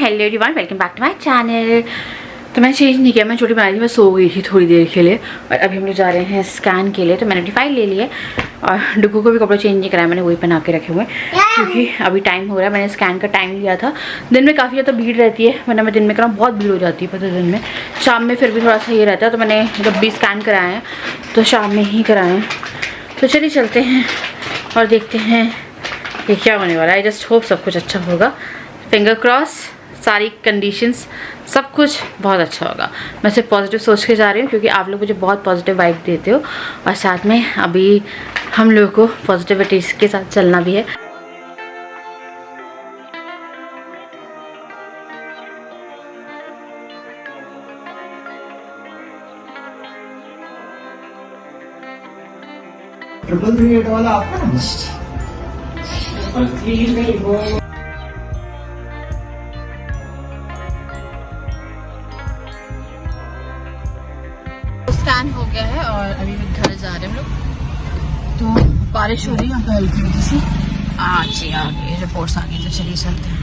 Hello everyone, welcome back to my channel. तो मैं change नहीं किया, मैं छोटी बनाई थी, मैं सो गई थी थोड़ी देर के लिए। और अभी हम लोग जा रहे हैं स्कैन के लिए। तो मैंने अपनी फाइल ले ली है और डुगू को भी कपड़े चेंज नहीं कराया, मैंने वही पहना के रखे हुए हैं क्योंकि अभी टाइम हो रहा है। मैंने स्कैन का टाइम लिया था। दिन में काफ़ी ज़्यादा भीड़ रहती है, वरना मैं दिन में कराऊँ बहुत भीड़ हो जाती है, पता है दिन में। शाम में फिर भी थोड़ा सा ये रहता है, तो मैंने जब भी स्कैन कराए हैं तो शाम में ही कराए हैं। तो चलिए चलते हैं और देखते हैं कि क्या होने वाला है। आई जस्ट होप सब कुछ अच्छा होगा, फिंगर क्रॉस। सारी कंडीशंस सब कुछ बहुत अच्छा होगा। मैं सिर्फ पॉजिटिव सोच के जा रही हूँ क्योंकि आप लोग मुझे बहुत पॉजिटिव वाइब देते हो और साथ में अभी हम लोगों को पॉजिटिविटी के साथ चलना भी है। ट्रिपल 38 वाला आपका ना? स्कैन हो गया है और अभी घर जा रहे हैं हम लोग। तो बारिश हो रही है यहाँ हल्की हल्की सी। आज ही आ गई रिपोर्ट्स आ गई, तो चलिए चलते हैं।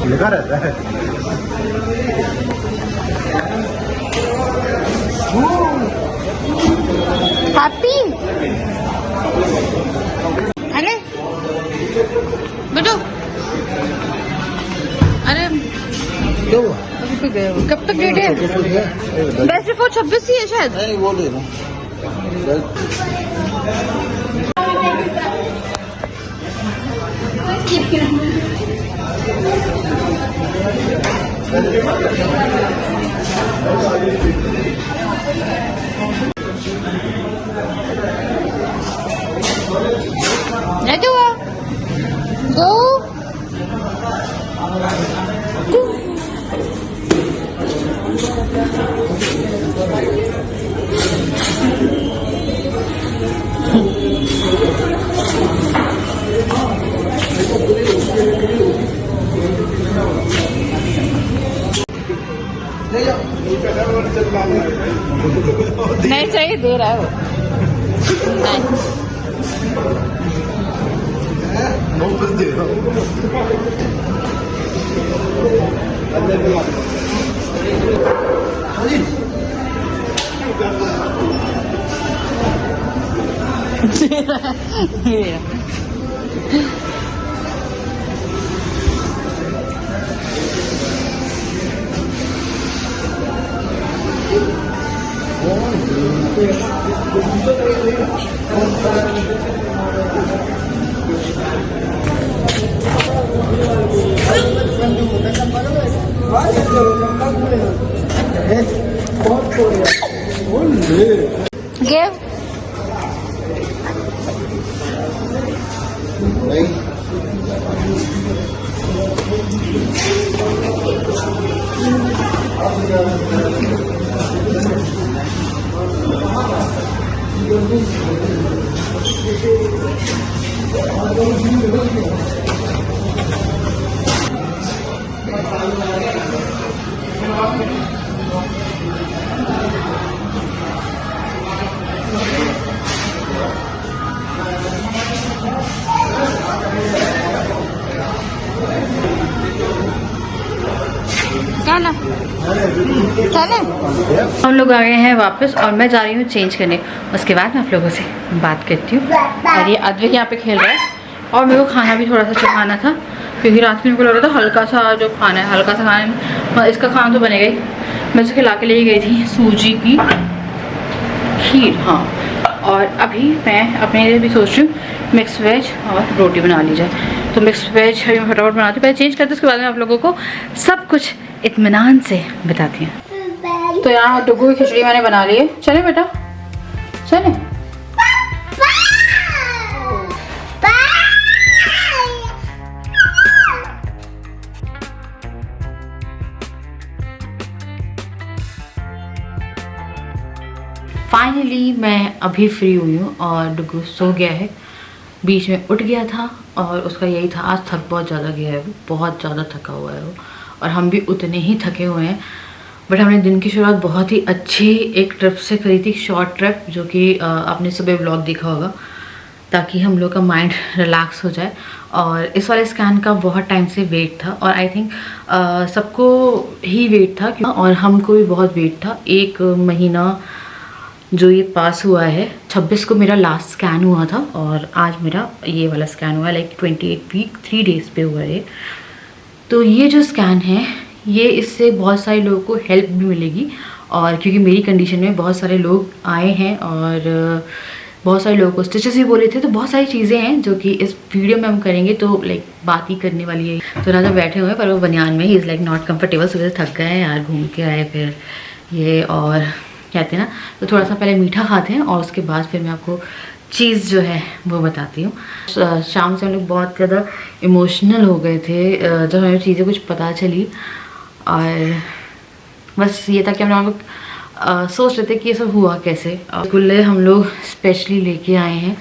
लिखा रहता है हैप्पी। अरे बेटो, अरे कब तक डेट है? बेस्ट बिफोर 26 ही है शायद। नहीं वो ले रहा रहते हुआ गो नहीं चाहिए, दे रहा है वो। गिव हम लोग आ गए हैं वापस और मैं जा रही हूँ चेंज करने। उसके बाद मैं आप लोगों से बात करती हूँ। और ये अद्वैत यहाँ पे खेल रहा है और मेरे को खाना भी थोड़ा सा चखाना था क्योंकि रात में मेरे को लग रहा था हल्का सा जो खाना है, हल्का सा खाना। इसका खाना तो बनेगा ही। मैं उसे खिला के ले गई थी सूजी की खीर। हाँ, और अभी मैं अपने लिए भी सोच रही हूँ मिक्स वेज और रोटी बना ली जाए। तो मिक्स वेज अभी मैं फटाफट बनाती हूँ, पहले चेंज करती हूँ, उसके बाद में आप लोगों को सब कुछ इत्मीनान से बताती हैं। तो यहाँ डुगू की खिचड़ी मैंने बना ली है। चले बेटा चले। फाइनली मैं अभी फ्री हुई हूँ और डुगू सो गया है। बीच में उठ गया था और उसका यही था, आज थक बहुत ज़्यादा गया है वो, बहुत ज़्यादा थका हुआ है वो और हम भी उतने ही थके हुए हैं। बट हमने दिन की शुरुआत बहुत ही अच्छी एक ट्रिप से करी थी, शॉर्ट ट्रिप, जो कि आपने सुबह व्लॉग देखा होगा। ताकि हम लोग का माइंड रिलैक्स हो जाए। और इस वाले स्कैन का बहुत टाइम से वेट था और आई थिंक सबको ही वेट था और हमको भी बहुत वेट था। 1 महीना जो ये पास हुआ है, 26 को मेरा लास्ट स्कैन हुआ था और आज मेरा ये वाला स्कैन हुआ है, लाइक 28 वीक 3 डेज़ पे हुआ है। तो ये जो स्कैन है ये इससे बहुत सारे लोगों को हेल्प भी मिलेगी और क्योंकि मेरी कंडीशन में बहुत सारे लोग आए हैं और बहुत सारे लोगों को स्टिचेस भी बोले थे, तो बहुत सारी चीज़ें हैं जो कि इस वीडियो में हम करेंगे। तो लाइक बात ही करने वाली है। तो राजा बैठे हुए हैं पर वो बनियान में he is like not comfortable, सुबह से थक गए हैं यार, घूम के आए फिर ये और कहते हैं ना। तो थोड़ा सा पहले मीठा खाते हैं और उसके बाद फिर मैं आपको चीज़ जो है वो बताती हूँ। शाम से हम लोग बहुत ज़्यादा इमोशनल हो गए थे जब हमें चीज़ें कुछ पता चली और बस ये था कि हम लोग सोच रहे थे कि ये सब हुआ कैसे। गुल्ले हम लोग स्पेशली लेके आए हैं।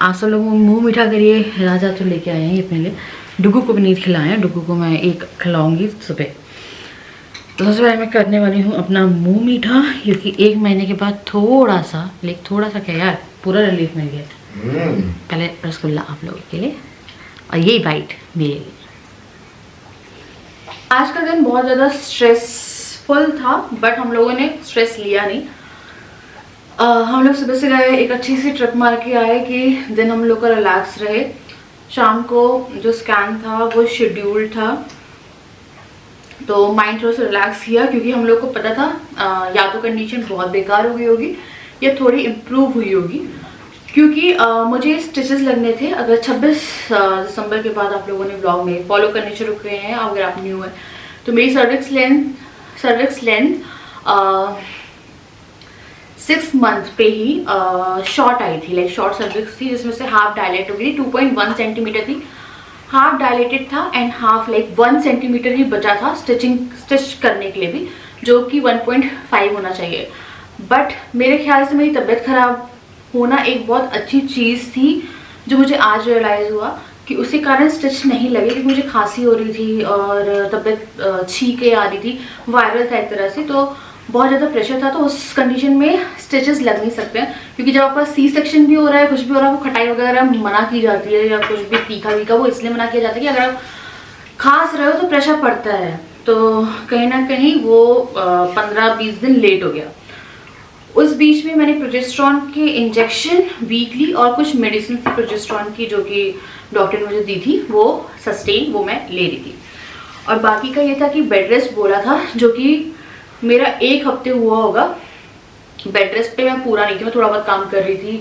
आप सब लोग मुँह मीठा करिए। राजा तो लेके आए हैं ये अपने लिए। डुगू को भी नहीं खिलाए हैं, डुगू को मैं एक खिलाऊँगी सुबह। तो सबसे पहले मैं करने वाली हूँ अपना मुंह मीठा, क्योंकि 1 महीने के बाद थोड़ा सा क्या यार, पूरा रिलीफ मिल गया। पहले रसगुल्ला आप लोगों के लिए और यही बाइट मेरे लिए। आज का दिन बहुत ज़्यादा स्ट्रेसफुल था बट हम लोगों ने स्ट्रेस लिया नहीं। हम लोग सुबह से गए, एक अच्छी सी ट्रिप मार के आए कि दिन हम लोग का रिलैक्स रहे। शाम को जो स्कैन था वो शेड्यूल था, तो माइंड थोड़ा सा रिलैक्स किया क्योंकि हम लोग को पता था या तो कंडीशन बहुत बेकार हो गई होगी या थोड़ी इम्प्रूव हुई होगी। क्योंकि मुझे स्टिचेस लगने थे। अगर 26 दिसंबर के बाद आप लोगों ने ब्लॉग में फॉलो करने शुरू किए हैं, अगर आप न्यू है तो मेरी सर्विक्स लेंथ 6 मंथ पे ही शॉर्ट आई थी, लाइक शॉर्ट सर्विक्स थी जिसमें से हाफ डायलेट हो गई थी। 2.1 सेंटीमीटर थी, हाफ डायलेटेड था एंड हाफ लाइक 1 सेंटीमीटर ही बचा था स्टिच करने के लिए भी, जो कि 1.5 होना चाहिए। बट मेरे ख्याल से मेरी तबीयत खराब होना एक बहुत अच्छी चीज़ थी जो मुझे आज रियलाइज़ हुआ कि उसके कारण स्टिच नहीं लगे, क्योंकि मुझे खांसी हो रही थी और तबीयत छींकें आ रही थी, वायरल था एक तरह से, तो बहुत ज़्यादा प्रेशर था। तो उस कंडीशन में स्टिचेस लग नहीं सकते हैं, क्योंकि जब आपका सी सेक्शन भी हो रहा है, कुछ भी हो रहा है, वो खटाई वगैरह मना की जाती है या कुछ भी तीखा वीखा वो इसलिए मना किया जाता है कि अगर आप खांस रहे हो तो प्रेशर पड़ता है। तो कहीं ना कहीं वो 15-20 दिन लेट हो गया। उस बीच में मैंने प्रोजेस्टेरॉन के इंजेक्शन वीकली और कुछ मेडिसिन थी प्रोजेस्टेरॉन की जो कि डॉक्टर ने मुझे दी थी, वो सस्टेन वो मैं ले रही थी। और बाकी का ये था कि बेड रेस्ट बोला था, जो कि मेरा 1 हफ्ते हुआ होगा। बेड रेस्ट पे मैं पूरा नहीं थी, मैं थोड़ा बहुत काम कर रही थी।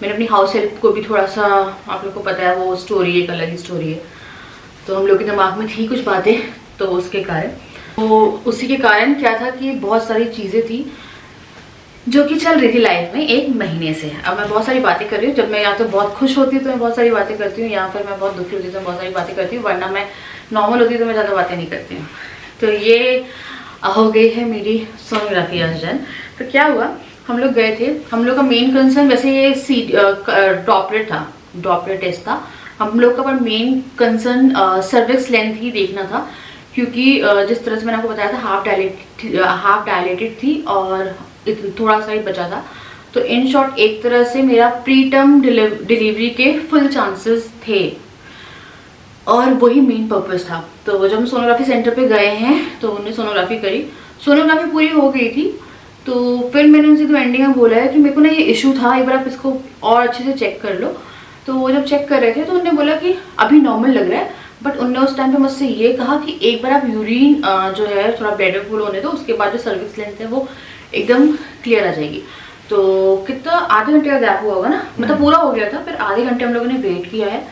मैंने अपनी हाउस हेल्प को भी थोड़ा सा, आप लोग को पता है वो स्टोरी एक अलग ही स्टोरी है, तो हम लोग के दिमाग में थी कुछ बातें, तो उसके कारण तो उसी के कारण क्या था कि बहुत सारी चीज़ें थी जो कि चल रही थी लाइफ में 1 महीने से। अब मैं बहुत सारी बातें कर रही हूँ, जब मैं या तो बहुत खुश होती हूँ तो मैं बहुत सारी बातें करती हूँ, या फिर मैं बहुत दुखी होती हूँ तो मैं बहुत सारी बातें करती हूँ, वरना मैं नॉर्मल होती हूँ तो मैं ज़्यादा बातें नहीं करती हूँ। तो ये हो गई है मेरी सोनोग्राफी आज डन। तो क्या हुआ, हम लोग गए थे, हम लोग का मेन कंसर्न वैसे ये डॉपलेट टेस्ट था हम लोग का, पर मेन कंसर्न सर्विक्स लेंथ ही देखना था, क्योंकि जिस तरह से मैंने आपको बताया था हाफ डायलेटेड थी और थोड़ा सा ही बचा था। तो इन शॉर्ट एक तरह से मेरा प्री टर्म डिलीवरी के फुल चांसेस थे और वही मेन पर्पस था। तो जब हम सोनोग्राफी सेंटर पे गए हैं तो उन्होंने सोनोग्राफी करी, सोनोग्राफी पूरी हो गई थी। तो फिर मैंने उनसे तो एंडिंग में बोला है कि मेरे को ना ये इशू था, एक बार आप इसको और अच्छे से चेक कर लो। तो वो जब चेक कर रहे थे तो उन्होंने बोला कि अभी नॉर्मल लग रहा है, बट उनने उस टाइम पे मुझसे ये कहा कि एक बार आप यूरिन जो है थोड़ा ब्लैडर फुल होने दो, उसके बाद जो सर्विक्स लेंथ है वो एकदम क्लियर आ जाएगी। तो कितना आधे घंटे का गैप हुआ होगा ना, मतलब पूरा हो गया था, फिर आधे घंटे हम लोगों ने वेट किया है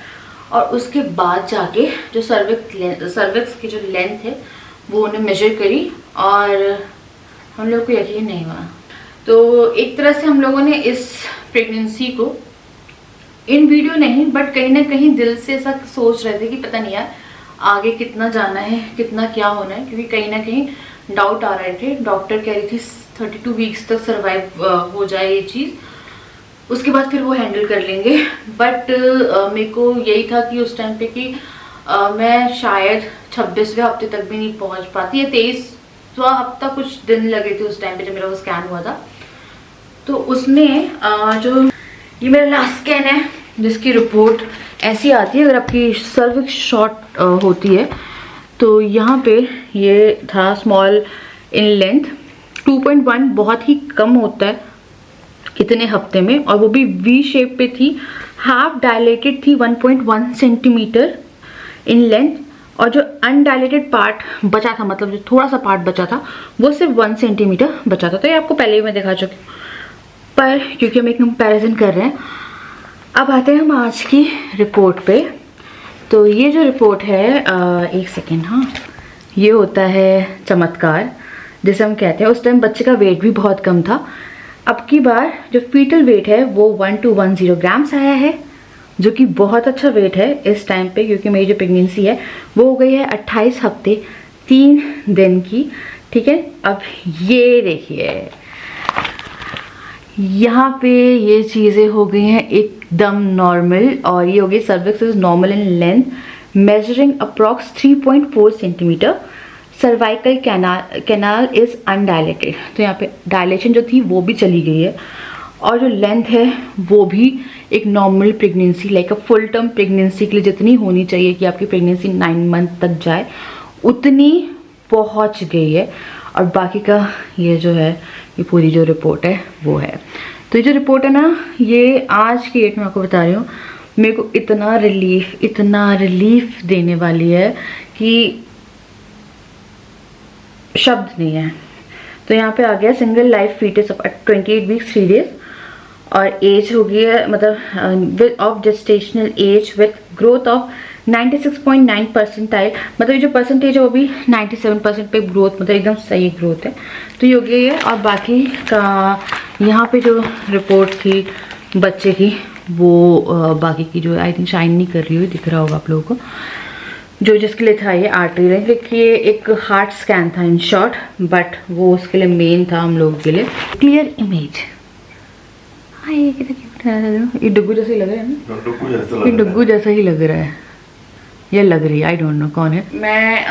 और उसके बाद जाके जो सर्विक्स की जो लेंथ है वो उन्हें मेजर करी और हम लोग को यकीन नहीं हुआ। तो एक तरह से हम लोगों ने इस प्रेगनेंसी को इन वीडियो नहीं बट कहीं ना कहीं दिल से ऐसा सोच रहे थे कि पता नहीं यार आगे कितना जाना है, कितना क्या होना है, क्योंकि कहीं ना कहीं डाउट आ रहे थे। डॉक्टर कह रही थी 32 वीक्स तक सर्वाइव हो जाए ये चीज़, उसके बाद फिर वो हैंडल कर लेंगे। बट मेरे को यही था कि उस टाइम पे कि मैं शायद 26वें हफ्ते तक भी नहीं पहुंच पाती, या 23वां हफ्ता कुछ दिन लगे थे उस टाइम पे जब मेरा वो स्कैन हुआ था। तो उसमें जो ये मेरा लास्ट स्कैन है जिसकी रिपोर्ट ऐसी आती है अगर आपकी सर्विक्स शॉर्ट होती है। तो यहाँ पे ये था स्मॉल इन लेंथ, 2.1 बहुत ही कम होता है इतने हफ्ते में, और वो भी वी शेप पे थी, हाफ डायलेटेड थी 1.1 सेंटीमीटर इन लेंथ, और जो अनडायलेटेड पार्ट बचा था, मतलब जो थोड़ा सा पार्ट बचा था, वो सिर्फ 1 सेंटीमीटर बचा था। तो ये आपको पहले ही मैं दिखा चुकी हूँ, पर क्योंकि हम एक कंपैरिजन कर रहे हैं, अब आते हैं हम आज की रिपोर्ट पे। तो ये जो रिपोर्ट है, एक सेकेंड, हाँ, ये होता है चमत्कार जिसे हम कहते हैं। उस टाइम बच्चे का वेट भी बहुत कम था। अब की बार जो फीटल वेट है वो 1210 ग्राम्स आया है, जो कि बहुत अच्छा वेट है इस टाइम पे, क्योंकि मेरी जो प्रेगनेंसी है वो हो गई है 28 हफ्ते 3 दिन की। ठीक है, अब ये देखिए यहाँ पे ये चीज़ें हो गई हैं एकदम नॉर्मल, और ये हो गई cervix is normal in length measuring approx 3.4 centimetre, cervical canal is undilated. तो यहाँ पे डायलेशन जो थी वो भी चली गई है, और जो लेंथ है वो भी एक normal pregnancy like a full term pregnancy के लिए जितनी होनी चाहिए कि आपकी प्रेगनेंसी 9 मंथ तक जाए, उतनी पहुंच गई है। और बाकी का ये जो है, ये पूरी जो रिपोर्ट है वो है। तो ये जो रिपोर्ट है ना, ये आज की डेट में आपको बता रही हूँ, मेरे को इतना रिलीफ देने वाली है कि शब्द नहीं है। तो यहाँ पे आ गया single life foetus of 28 weeks 3 days, और एज हो गई है मतलब of gestational age with growth of 96.9 percentile, मतलब ये जो परसेंटेज है वो भी 97% पे ग्रोथ, मतलब एकदम सही ग्रोथ है। तो ये हो गया है। और बाकी का यहाँ पे जो रिपोर्ट थी बच्चे की, वो बाकी की जो आई थिंक शाइन नहीं कर रही हुई, दिख रहा होगा आप लोगों को, जो जिसके लिए था ये आर्टरी रेंज, देखिए एक हार्ट स्कैन था इन शॉर्ट, बट वो उसके लिए मेन था हम लोगों के लिए। क्लियर इमेज, हाँ ये कितना क्यूट है, ये डुग्गू जैसा ही लग रहा है ना, ये डुग्गू जैसा ही लग रहा है, ये लग रही है, आई डोंट नो कौन है। मैं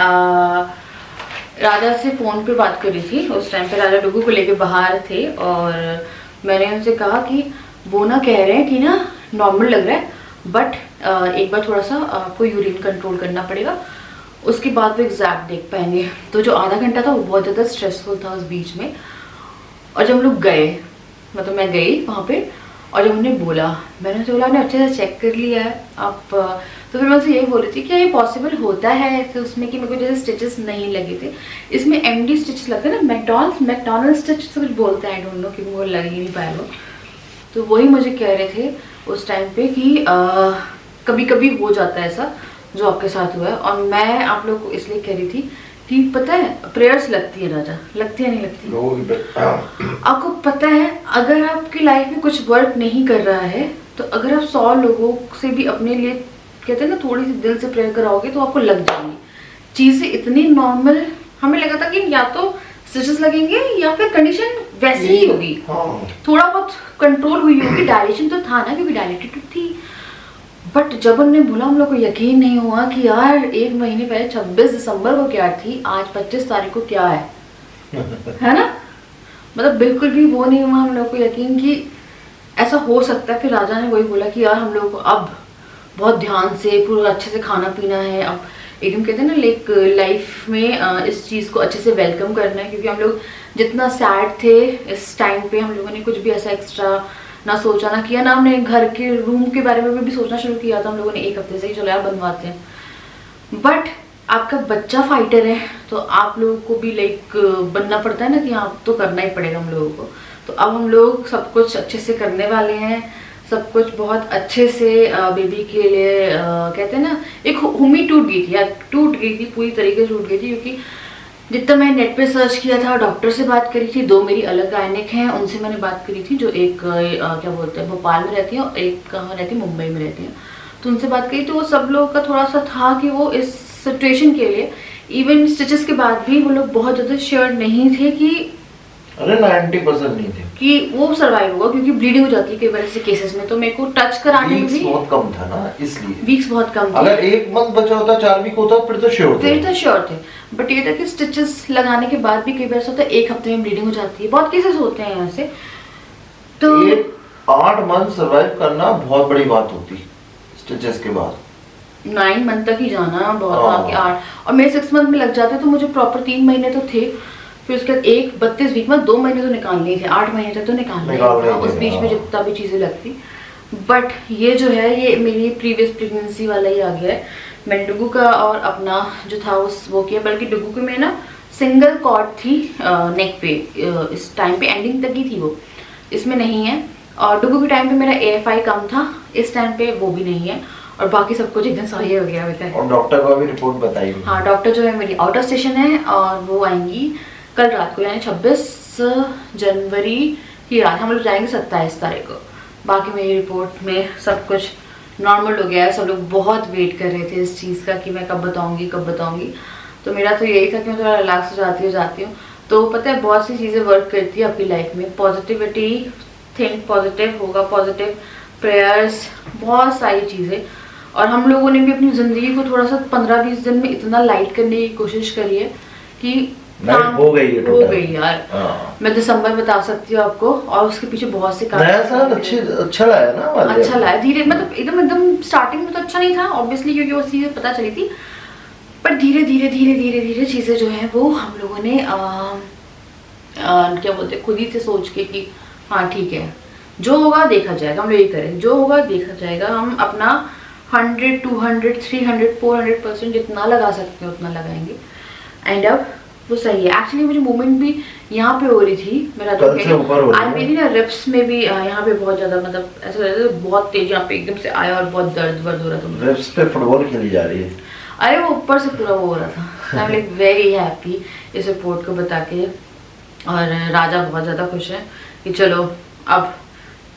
राजा से फ़ोन पे बात कर रही थी, उस टाइम पे राजा डुग्गू को लेके बाहर थे, और मैंने उनसे कहा कि वो ना कह रहे हैं कि ना नॉर्मल लग रहा है, बट एक बार थोड़ा सा आपको यूरिन कंट्रोल करना पड़ेगा, उसके बाद वो एग्जैक्ट देख पाएंगे। तो जो आधा घंटा था वो बहुत ज़्यादा स्ट्रेसफुल था उस बीच में। और जब हम लोग गए, मतलब मैं गई वहाँ पे, और जब उन्होंने बोला, मैंने उनसे बोला, आपने अच्छे से चेक कर लिया है आप, तो फिर मैं उनसे यही बोली थी कि ये पॉसिबल होता है तो उसमें कि मेरे को जैसे स्टिचेस नहीं लगे थे, इसमें MD स्टिच लगते हैं ना, मैकडॉनल्ड स्टिच से कुछ बोलते हैं, आई डोंट नो, क्योंकि वो लग ही नहीं पाया वो। तो वही मुझे कह रहे थे उस टाइम पे कि कभी कभी हो जाता है ऐसा जो आपके साथ हुआ है। और मैं आप लोग को इसलिए कह रही थी कि पता है प्रेयर्स लगती है राजा, लगती है नहीं लगती? आपको पता है अगर आपकी लाइफ में कुछ वर्क नहीं कर रहा है, तो अगर आप 100 लोगों से भी अपने लिए कहते हैं ना थोड़ी सी दिल से प्रेयर कराओगे तो आपको लग जाएंगी। चीज़ें इतनी नॉर्मल, हमें लगा था कि या तो स्टिचेस लगेंगे या फिर कंडीशन वैसी ही होगी, थोड़ा बहुत कंट्रोल हुई होगी, डायलेशन तो था ना क्योंकि डायलेटेड थी। बट जब उन्होंने बोला हम लोग को यकीन नहीं हुआ कि यार 1 महीने पहले 26 दिसंबर को क्या थी, आज 25 तारीख को क्या है है ना, मतलब बिल्कुल भी वो नहीं हुआ हम लोग को यकीन कि ऐसा हो सकता है। फिर राजा ने वही बोला कि यार हम लोग को अब बहुत ध्यान से पूरा अच्छे से खाना पीना है, अब एकदम कहते हैं ना लाइफ में इस चीज़ को अच्छे से वेलकम करना है, क्योंकि हम लोग जितना सैड थे इस टाइम पे, हम लोगों ने कुछ भी ऐसा एक्स्ट्रा ना सोचा ना किया, ना हमने घर के रूम के बारे में भी सोचना शुरू किया था हम लोगों ने 1 हफ्ते से ही, चलो यार बनवाते हैं। बट आपका बच्चा फाइटर है तो आप लोगों को भी बनना पड़ता है ना कि हाँ तो करना ही पड़ेगा हम लोगों को। तो अब हम लोग सब कुछ अच्छे से करने वाले हैं, सब कुछ बहुत अच्छे से बेबी के लिए कहते हैं ना, एक उम्मीद टूट गई थी यार, टूट गई थी पूरी तरीके से, टूट गई थी, क्योंकि जितना मैं नेट पे सर्च किया था, डॉक्टर से बात करी थी, 2 मेरी अलग गायनिक हैं, उनसे मैंने बात करी थी, जो एक क्या बोलते हैं भोपाल में रहती है और एक कहाँ रहती है, मुंबई में रहती है। तो उनसे बात करी तो वो सब लोगों का थोड़ा सा था कि वो इस सिचुएशन के लिए इवन स्टिचेस के बाद भी वो लोग बहुत ज़्यादा श्योर नहीं थे कि अरे 90% नहीं थे कि वो सर्वाइव होगा, क्योंकि ब्लीडिंग हो जाती है कई बार ऐसे केसेस में। तो मेरे को टच कराने में भी बहुत कम था ना, इसलिए वीक्स बहुत कम थे। अगर 1 मंथ बचा होता, 4 वीक होता, फिर तो श्योर थे। बट ये था कि स्टिचेस लगाने के बाद भी कई बार ऐसा होता है 1 हफ्ते में ब्लीडिंग हो जाती है, बहुत केसेस होते हैं यहाँ से। तो 8 मंथ सर्वाइव करना बहुत बड़ी बात होती स्टिचेस के बाद। 9 मंथ तक ही जाना बहुत था कि 8, और मेरे 6 मंथ में लग जाते तो मुझे प्रॉपर 3 महीने तो थे, फिर उसके बाद 32 वीक में 2 महीने तो निकालने ही थे, 8 महीने तक तो निकालना ही था, उस बीच में जितना भी चीज़ें लगती। बट ये जो है ये मेरी प्रीवियस प्रेगनेंसी वाला ही आ गया है। मैंने डुगू का और अपना जो था वो किया, बल्कि डुगू के में ना सिंगल कॉर्ड थी नेक पे, इस टाइम पे एंडिंग तक ही थी वो, इसमें नहीं है। और डुगू के टाइम पे मेरा AFI कम था, इस टाइम पे वो भी नहीं है, और बाकी सब कुछ एकदम सही हो गया अभी तक। और डॉक्टर को अभी रिपोर्ट बताई? हाँ, डॉक्टर जो है मेरी आउट ऑफ स्टेशन है, और वो आएंगी कल रात को, यानी 26 जनवरी की रात। हम लोग जाएंगे 27 तारीख को। बाकी मेरी रिपोर्ट में सब कुछ नॉर्मल हो गया है। सब लोग बहुत वेट कर रहे थे इस चीज़ का कि मैं कब बताऊंगी। तो मेरा तो यही था कि मैं थोड़ा रिलैक्स हो जाती हूँ। तो पता है बहुत सी चीज़ें वर्क करती है आपकी लाइफ में। पॉजिटिविटी, थिंक पॉजिटिव होगा, पॉजिटिव प्रेयर्स, बहुत सारी चीज़ें। और हम लोगों ने भी अपनी ज़िंदगी को थोड़ा सा 15-20 दिन में इतना लाइट करने की कोशिश करी है कि हो गई यार। मैं दिसंबर बता सकती हूँ आपको, और उसके पीछे बहुत से काम। नया साल अच्छा लाया ना? अच्छा लाया धीरे, मतलब एकदम स्टार्टिंग में तो अच्छा नहीं था ऑब्वियसली, क्योंकि वो चीज़ें पता चली थी, पर धीरे धीरे चीज़ें जो है वो हम लोगों ने क्या बोलते हैं, खुद ही से सोच के कि हाँ ठीक है, जो होगा देखा जाएगा, हम लोग ये करें, जो होगा देखा जाएगा। हम अपना 100, 200, 300, 400% जितना लगा सकते हैं उतना लगाएंगे। एंड अब वो सही है। एक्चुअली मुझे मूवमेंट भी यहाँ पे हो रही थी, मेरा तो आज मेरी ना रिप्स में भी यहाँ पे बहुत ज्यादा, मतलब ऐसा लग रहा था बहुत तेज यहाँ पे एकदम से आया, और बहुत दर्द हो रहा था। रिप्स पे फुटबॉल खेली जा रही है। अरे वो ऊपर से पूरा वो हो रहा था। I am like very happy इस रिपोर्ट को बता के, और राजा बहुत ज़्यादा खुश है कि चलो अब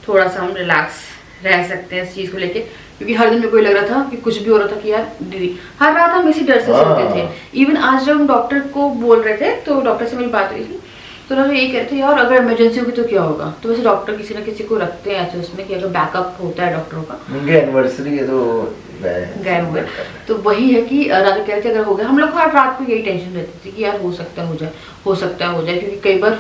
थोड़ा सा हम रिलैक्स रह सकते हैं इस चीज़ को लेके, क्योंकि हर दिन में कोई लग रहा था कि कुछ भी हो रहा था कि यार दीदी, हर रात हम इसी डर से सोते थे। इवन आज जब हम डॉक्टर को बोल रहे थे तो डॉक्टर से मेरी बात हुई थी, तो डॉक्टर यही कहते थे यार अगर इमरजेंसी होगी तो क्या होगा। तो वैसे डॉक्टर किसी ना किसी को रखते हैं ऐसे उसमें कि अगर बैकअप होता है डॉक्टरों का। उनकी एनिवर्सरी है तो गए हुए, तो वही है कि राजा कह रहे थे अगर हो गया, हम लोग हर रात को यही टेंशन रहती थी कि यार हो सकता है हो जाए, क्योंकि कई बार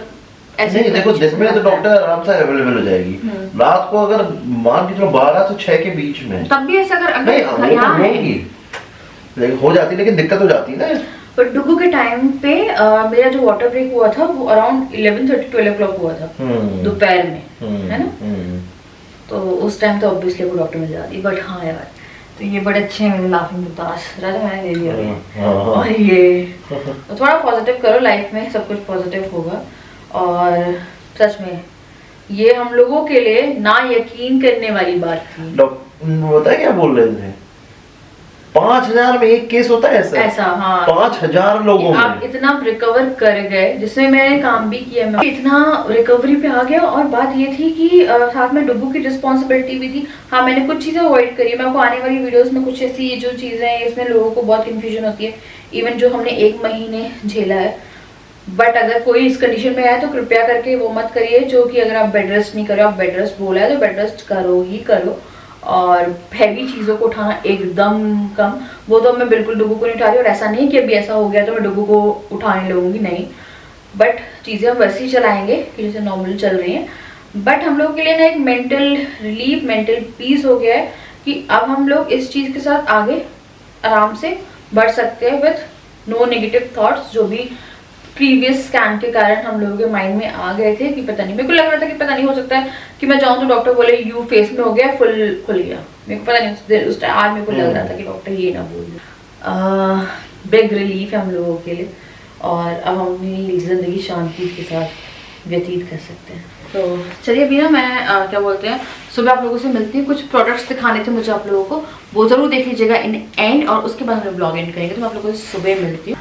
ऐसे नहीं देखो, दिन में तो डॉक्टर आराम से अवेलेबल हो जाएगी, रात को अगर मान के चलो 12 से 6 के बीच में, तब भी ऐसा अगर यहाँ होगी, लेकिन हो जाती, लेकिन दिक्कत हो जाती है ना। पर डुगू के टाइम पे मेरा जो वाटर ब्रेक हुआ था वो अराउंड 11:30-12 o'clock हुआ था दोपहर में, है ना। तो उस टाइम तो ऑब्वियसली वो डॉक्टर मिल जाती, बट हाँ यार, तो ये बड़े अच्छे हैं मेरे लाफिंग मुद्दास, राजा मैंने ले लिया। और ये तो थोड़ा पॉजिटिव करो लाइफ में, सब कुछ पॉजिटिव होगा। और सच में ये हम लोगों के लिए ना यकीन करने वाली बात थी। डॉक्टर क्या बोल रहे थे, 5000 में एक केस होता है ऐसा हाँ, 5000 लोगों में आप इतना रिकवर कर गए, जिसमें मैंने काम भी किया, मैं इतना रिकवरी पे आ गया। और बात ये थी कि साथ में डुगू की रिस्पॉन्सिबिलिटी भी थी। हाँ, मैंने कुछ चीजें अवॉइड करी, मैं आपको आने वाली वीडियोस में कुछ ऐसी जो चीजें हैं इसमें लोगों को बहुत कंफ्यूजन होती है, इवन जो हमने 1 महीने झेला है। बट अगर कोई इस कंडीशन में आए तो कृपया करके वो मत करिए जो कि अगर आप बेड रेस्ट नहीं करो, आप बेड रेस्ट बोला है तो बेड रेस्ट करो ही करो। और हैवी चीज़ों को उठाना एकदम कम, वो तो मैं बिल्कुल डुगू को नहीं उठा रही। और ऐसा नहीं कि अभी ऐसा हो गया तो मैं डुगू को उठाने लगूंगी, नहीं, बट चीज़ें हम वैसे ही चलाएंगे कि जैसे नॉर्मल चल रही हैं। बट हम लोग के लिए ना एक मेंटल रिलीफ, मेंटल पीस हो गया है कि अब हम लोग इस चीज़ के साथ आगे आराम से बढ़ सकते हैं विथ नो नेगेटिव थॉट्स, जो भी प्रीवियस स्कैन के कारण हम लोगों के माइंड में आ गए थे कि पता नहीं, मेरे को लग रहा था कि पता नहीं हो सकता है कि मैं जाऊँ तो डॉक्टर बोले यू फेस में हो गया, खुल गया, मेरे को पता नहीं, उस टाइम आज मेरे को लग रहा था कि डॉक्टर ये ना बोल दे। बिग रिलीफ है हम लोगों के लिए, और अब हम अपनी ज़िंदगी शांति के साथ व्यतीत कर सकते हैं। तो चलिए अभी ना मैं क्या बोलते हैं, सुबह आप लोगों से मिलती हूँ। कुछ प्रोडक्ट्स दिखाने थे मुझे आप लोगों को, वो ज़रूर देख लीजिएगा इन एंड, और उसके बाद हम ब्लॉग एंड करेंगे। तो मैं आप लोगों से सुबह मिलती हूँ।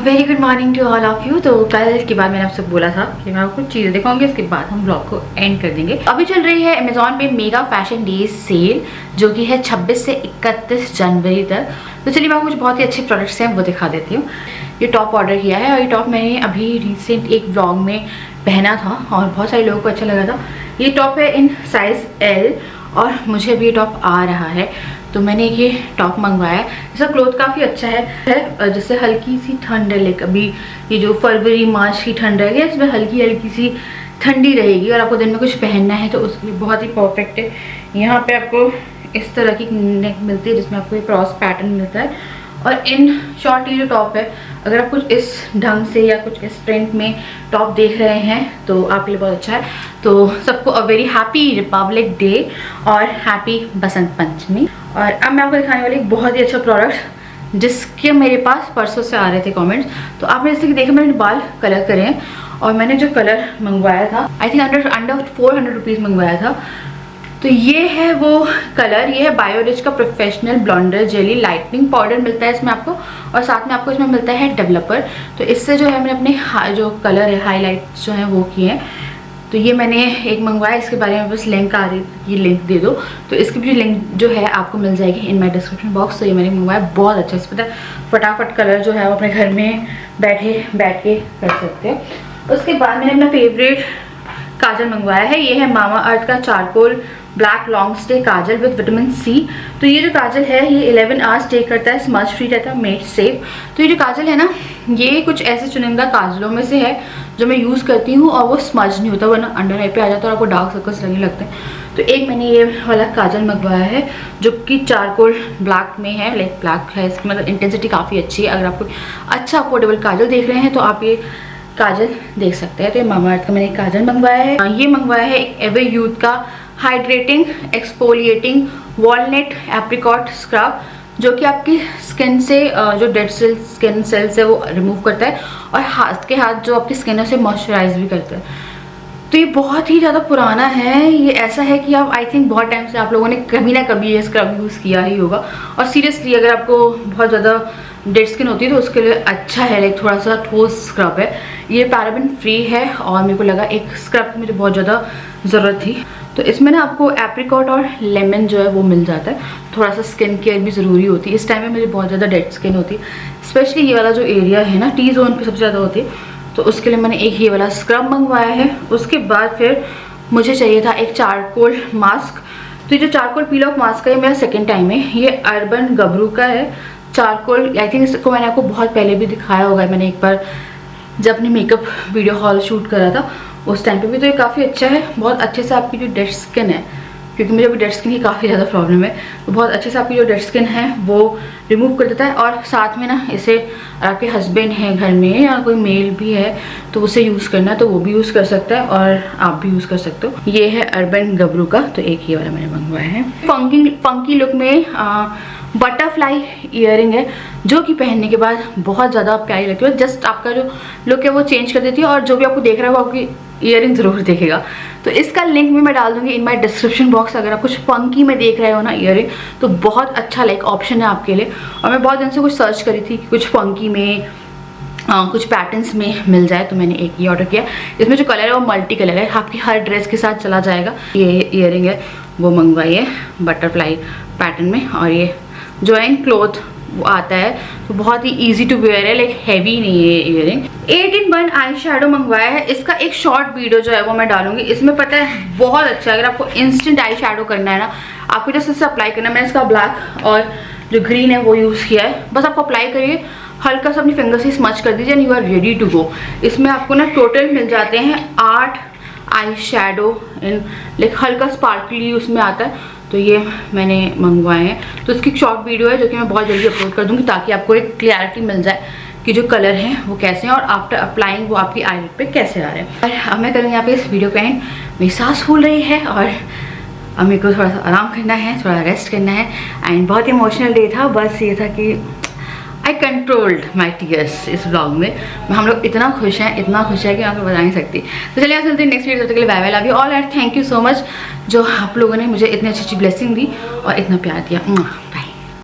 Very good morning to all of you. तो कल के बाद मैंने आपसे बोला था कि मैं आपको कुछ चीज़ें दिखाऊंगी, इसके बाद हम ब्लॉग को एंड कर देंगे। अभी चल रही है अमेजॉन पे मेगा फैशन डे सेल, जो कि है 26 से 31 जनवरी तक। तो चलिए मैं आपको कुछ बहुत ही अच्छे प्रोडक्ट्स हैं वो दिखा देती हूँ। ये टॉप ऑर्डर किया है, और ये टॉप मैंने अभी रिसेंट एक ब्लॉग में पहना था और बहुत सारे लोगों को अच्छा लगा था। ये टॉप है इन साइज़ L, और मुझे अभी ये टॉप आ रहा है, तो मैंने ये टॉप मंगवाया। इसका क्लोथ काफ़ी अच्छा है, जैसे हल्की सी ठंड है, लाइक अभी ये जो फरवरी मार्च की ठंड है, इसमें हल्की हल्की सी ठंडी रहेगी और आपको दिन में कुछ पहनना है तो उसके लिए बहुत ही परफेक्ट है। यहाँ पे आपको इस तरह की नेक मिलती है जिसमें आपको क्रॉस पैटर्न मिलता है। और इन शॉर्ट ये जो टॉप है, अगर आप कुछ इस ढंग से या कुछ इस प्रिंट में टॉप देख रहे हैं तो आपके लिए बहुत अच्छा है। तो सबको a very happy Republic day और हैप्पी बसंत पंचमी। और अब मैं आपको दिखाने वाली एक बहुत ही अच्छा प्रोडक्ट जिसके मेरे पास परसों से आ रहे थे कमेंट्स। तो आपने जैसे कि देखा मैंने बाल कलर करे हैं और मैंने जो कलर मंगवाया था आई थिंक अंडर 400 रुपीज़ मंगवाया था। तो ये है वो कलर, ये है बायोरिच का प्रोफेशनल ब्लॉन्डर जेली लाइटनिंग पाउडर मिलता है इसमें आपको, और साथ में आपको इसमें मिलता है डेवलपर। तो इससे जो है मैंने अपने जो कलर है हाईलाइट्स जो हैं वो किए हैं। तो ये मैंने एक मंगवाया, इसके बारे में बस लिंक आ रही, ये लिंक दे दो तो इसकी भी लिंक जो है आपको मिल जाएगी इन माई डिस्क्रिप्शन बॉक्स। तो ये मैंने मंगवाया, बहुत अच्छा है, पता है फटाफट कलर जो है वो अपने घर में बैठ के कर सकते हैं। उसके बाद मैंने अपना फेवरेट काजल मंगवाया है, ये है मामा अर्थ का charcoal black long stay kajal with vitamin C. तो ये जो काजल है ये 11 आवर्स स्टे करता है, स्मज फ्री रहता है, मेड सेफ। तो ये जो काजल है ना, ये कुछ ऐसे चुनिंदा काजलों में से है जो मैं यूज़ करती हूँ और वो स्मज नहीं होता, वरना अंडर आई पे आ जाता है और आपको डार्क सर्कल्स लगने लगते हैं। तो एक मैंने ये वाला काजल मंगवाया है जो कि चारकोल ब्लैक में है, लाइक ब्लैक है, इसकी मतलब इंटेंसिटी काफ़ी अच्छी है। अगर आपको अच्छा अफोर्डेबल काजल देख रहे हैं तो आप ये काजल देख सकते हैं। तो ये मामा अर्थ का मैंने एक काजल मंगवाया है। ये मंगवाया है एक एवर यूथ का hydrating exfoliating walnut apricot scrub, जो कि आपकी स्किन से जो डेड स्किन सेल्स है वो रिमूव करता है और हाथ जो आपकी स्किन है उसे मॉइस्चराइज भी करता है। तो ये बहुत ही ज़्यादा पुराना है, ये ऐसा है कि आप आई थिंक बहुत टाइम से आप लोगों ने कभी ना कभी ये स्क्रब यूज़ किया ही होगा। और सीरियसली अगर आपको बहुत ज़्यादा डेड स्किन होती है तो उसके लिए अच्छा है, लाइक थोड़ा सा ठोस स्क्रब है। ये पैराबेन फ्री है और मेरे को लगा एक स्क्रब की मुझे बहुत ज़्यादा ज़रूरत थी। तो इसमें ना आपको एप्रिकॉट और लेमन जो है वो मिल जाता है। थोड़ा सा स्किन केयर भी ज़रूरी होती है, इस टाइम में मुझे बहुत ज़्यादा डेड स्किन होती है, स्पेशली ये वाला जो एरिया है ना टी जोन पे सबसे ज़्यादा होती है। तो उसके लिए मैंने एक ये वाला स्क्रब मंगवाया है। उसके बाद फिर मुझे चाहिए था एक चारकोल मास्क। तो ये जो चारकोल पील ऑफ मास्क है ये मेरा सेकेंड टाइम है। ये अर्बन गबरू का है चारकोल, आई थिंक इसको मैंने आपको बहुत पहले भी दिखाया होगा, मैंने एक बार जब अपने मेकअप वीडियो हॉल शूट करा था उस टाइम पे भी। तो ये काफ़ी अच्छा है, बहुत अच्छे से आपकी जो डेड स्किन है, क्योंकि मुझे अभी डेड स्किन की काफ़ी ज़्यादा प्रॉब्लम है, तो बहुत अच्छे से आपकी जो डेड स्किन है वो रिमूव कर देता है। और साथ में ना इसे आपके हस्बैंड हैं घर में या कोई मेल भी है तो उसे यूज़ करना है तो वो भी यूज़ कर सकता है और आप भी यूज़ कर सकते हो। ये है अर्बन गबरू का, तो एक ये वाला मैंने मंगवाया है। फंकी लुक में बटरफ्लाई ईयरिंग है जो कि पहनने के बाद बहुत ज़्यादा प्यारी लगती है, जस्ट आपका जो लुक है वो चेंज कर देती है और जो भी आपको देख रहा है वो आपकी ईयरिंग ज़रूर देखेगा। तो इसका लिंक भी मैं डाल दूंगी इन माई डिस्क्रिप्शन बॉक्स। अगर आप कुछ फंकी में देख रहे हो ना ईयरिंग तो बहुत अच्छा लाइक ऑप्शन है आपके लिए। और मैं बहुत दिन से कुछ सर्च करी थी कि कुछ फंकी में कुछ पैटर्न्स में मिल जाए, तो मैंने एक ये ऑर्डर किया। इसमें जो कलर है वो मल्टी कलर है, आपकी हर ड्रेस के साथ चला जाएगा। ये ईयरिंग है वो मंगवाई है बटरफ्लाई पैटर्न में, और ये जॉइंट क्लॉथ वो आता है तो बहुत ही इजी टू वेयर है, लाइक हैवी नहीं है ये ईयरिंग। 8-in-1 आई शेडो मंगवाया है, इसका एक शॉर्ट वीडियो जो है वो मैं डालूंगी। इसमें पता है बहुत अच्छा है, अगर आपको इंस्टेंट आई शेडो करना है ना, आपको जैसे इससे अप्लाई करना है। मैंने इसका ब्लैक और जो ग्रीन है वो यूज़ किया है। बस आपको अप्लाई करिए, हल्का सा अपनी फिंगर से स्मच कर दीजिए and you are ready to go. इसमें आपको ना टोटल मिल जाते हैं 8 आई शेडो इन, लाइक हल्का स्पार्कली उसमें आता है। तो ये मैंने मंगवाए हैं, तो इसकी शॉर्ट वीडियो है जो कि मैं बहुत जल्दी अपलोड कर दूंगी ताकि आपको एक क्लैरिटी मिल जाए कि जो कलर हैं वो कैसे हैं और आफ्टर अप्लाइंग वो आपकी आईलिड पे कैसे आ रहे हैं। और अब मैं करूँगी यहाँ पे इस वीडियो का एंड, मेरी सांस फूल रही है और अब मेरे को थोड़ा सा आराम करना है, थोड़ा रेस्ट करना है। एंड बहुत इमोशनल डे था, बस ये था कि आई कंट्रोल्ड माई टीयर्स इस व्लॉग में। हम लोग इतना खुश हैं कि मैं आपको बता नहीं सकती। तो चलिए आज नेक्स्ट वीडियो, तब तक के लिए bye bye, love you all and thank you so much जो आप लोगों ने मुझे इतनी अच्छी ब्लेसिंग दी और इतना प्यार दिया।